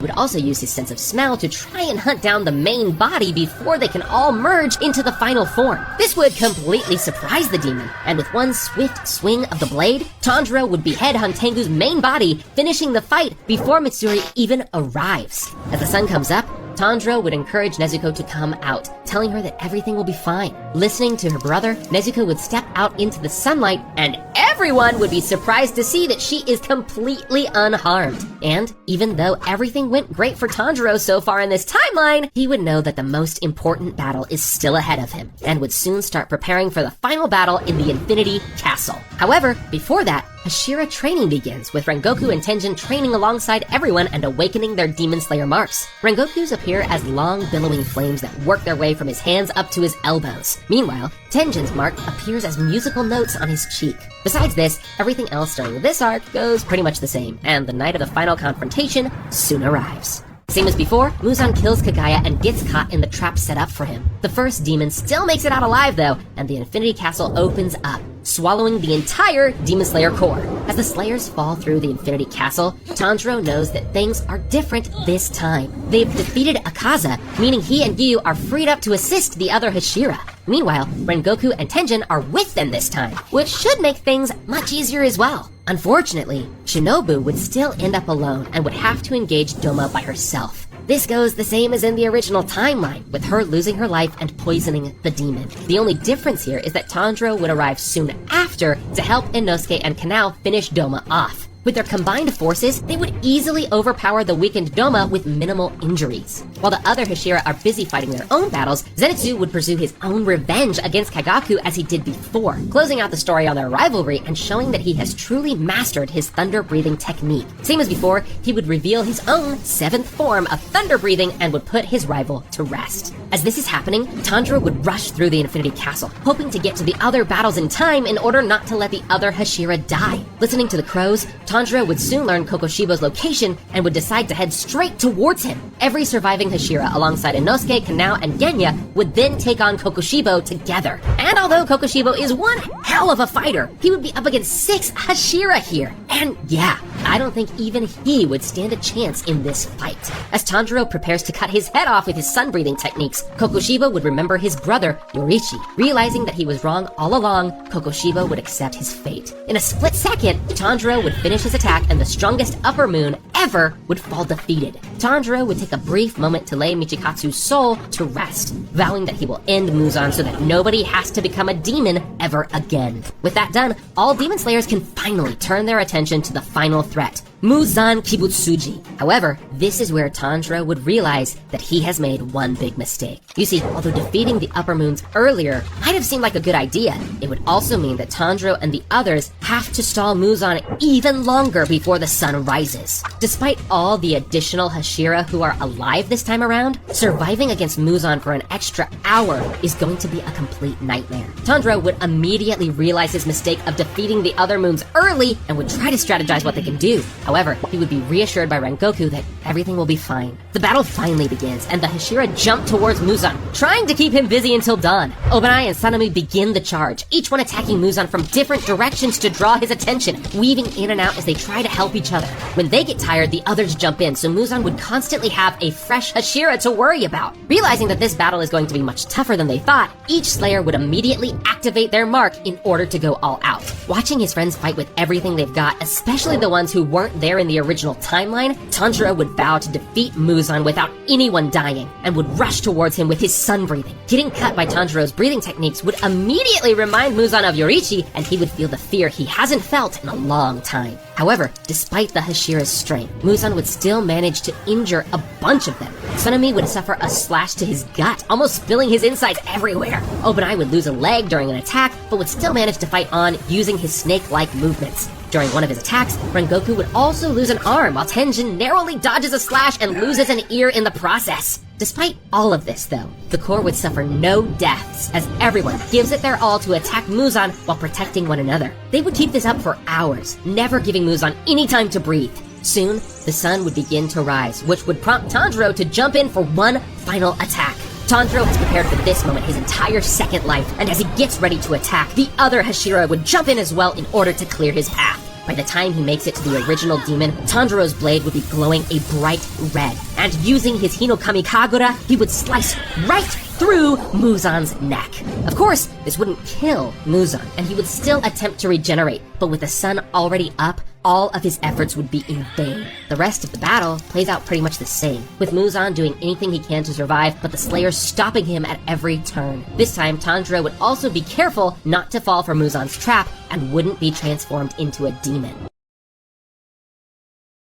He would also use his sense of smell to try and hunt down the main body before they can all merge into the final form. This would completely surprise the demon, and with one swift swing of the blade, Tanjiro would behead Hantengu's main body, finishing the fight before Mitsuri even arrives. As the sun comes up, Tanjiro would encourage Nezuko to come out, telling her that everything will be fine. Listening to her brother, Nezuko would step out into the sunlight, and everyone would be surprised to see that she is completely unharmed. And even though everything went great for Tanjiro so far in this timeline, he would know that the most important battle is still ahead of him, and would soon start preparing for the final battle in the Infinity Castle. However, before that, Hashira training begins, with Rengoku and Tenjin training alongside everyone and awakening their Demon Slayer marks. Rengoku's appear as long, billowing flames that work their way from his hands up to his elbows. Meanwhile, Tenjin's mark appears as musical notes on his cheek. Besides this, everything else during this arc goes pretty much the same, and the night of the final confrontation soon arrives. Same as before, Muzan kills Kagaya and gets caught in the trap set up for him. The first demon still makes it out alive though, and the Infinity Castle opens up, swallowing the entire Demon Slayer core. As the Slayers fall through the Infinity Castle, Tanjiro knows that things are different this time. They've defeated Akaza, meaning he and Gyu are freed up to assist the other Hashira. Meanwhile, Rengoku and Tenjin are with them this time, which should make things much easier as well. Unfortunately, Shinobu would still end up alone and would have to engage Doma by herself. This goes the same as in the original timeline, with her losing her life and poisoning the demon. The only difference here is that Tanjiro would arrive soon after to help Inosuke and Kanao finish Doma off. With their combined forces, they would easily overpower the weakened Doma with minimal injuries. While the other Hashira are busy fighting their own battles, Zenitsu would pursue his own revenge against Kagaku as he did before, closing out the story on their rivalry and showing that he has truly mastered his thunder-breathing technique. Same as before, he would reveal his own 7th form of thunder-breathing and would put his rival to rest. As this is happening, Tanjiro would rush through the Infinity Castle, hoping to get to the other battles in time in order not to let the other Hashira die. Listening to the crows, Tanjiro would soon learn Kokoshibo's location and would decide to head straight towards him. Every surviving Hashira alongside Inosuke, Kanao, and Genya would then take on Kokoshibo together. And although Kokoshibo is one hell of a fighter, he would be up against 6 Hashira here. And yeah, I don't think even he would stand a chance in this fight. As Tanjiro prepares to cut his head off with his sun-breathing techniques, Kokoshibo would remember his brother, Yorichi. Realizing that he was wrong all along, Kokoshibo would accept his fate. In a split second, Tanjiro would finish his attack and the strongest upper moon ever would fall defeated. Tanjiro would take a brief moment to lay Michikatsu's soul to rest, vowing that he will end Muzan so that nobody has to become a demon ever again. With that done, all Demon Slayers can finally turn their attention to the final threat, Muzan Kibutsuji. However, this is where Tanjiro would realize that he has made one big mistake. You see, although defeating the upper moons earlier might have seemed like a good idea, it would also mean that Tanjiro and the others have to stall Muzan even longer before the sun rises. Despite all the additional Hashira who are alive this time around, surviving against Muzan for an extra hour is going to be a complete nightmare. Tanjiro would immediately realize his mistake of defeating the other moons early and would try to strategize what they can do. However, he would be reassured by Rengoku that everything will be fine. The battle finally begins, and the Hashira jump towards Muzan, trying to keep him busy until dawn. Obanai and Sanemi begin the charge, each one attacking Muzan from different directions to draw his attention, weaving in and out as they try to help each other. When they get tired, the others jump in, so Muzan would constantly have a fresh Hashira to worry about. Realizing that this battle is going to be much tougher than they thought, each Slayer would immediately activate their mark in order to go all out. Watching his friends fight with everything they've got, especially the ones who weren't there in the original timeline, Tanjiro would vow to defeat Muzan without anyone dying, and would rush towards him with his sun breathing. Getting cut by Tanjiro's breathing techniques would immediately remind Muzan of Yorichi, and he would feel the fear he hasn't felt in a long time. However, despite the Hashira's strength, Muzan would still manage to injure a bunch of them. Sanemi would suffer a slash to his gut, almost spilling his insides everywhere. Obanai would lose a leg during an attack, but would still manage to fight on using his snake-like movements. During one of his attacks, Rengoku would also lose an arm, while Tenjin narrowly dodges a slash and loses an ear in the process. Despite all of this, though, the Corps would suffer no deaths, as everyone gives it their all to attack Muzan while protecting one another. They would keep this up for hours, never giving Muzan any time to breathe. Soon, the sun would begin to rise, which would prompt Tanjiro to jump in for one final attack. Tanjiro has prepared for this moment his entire second life, and as he gets ready to attack, the other Hashira would jump in as well in order to clear his path. By the time he makes it to the original demon, Tanjiro's blade would be glowing a bright red, and using his Hinokami Kagura, he would slice right through Muzan's neck. Of course, this wouldn't kill Muzan, and he would still attempt to regenerate, but with the sun already up, all of his efforts would be in vain. The rest of the battle plays out pretty much the same, with Muzan doing anything he can to survive, but the Slayer stopping him at every turn. This time, Tanjiro would also be careful not to fall for Muzan's trap and wouldn't be transformed into a demon.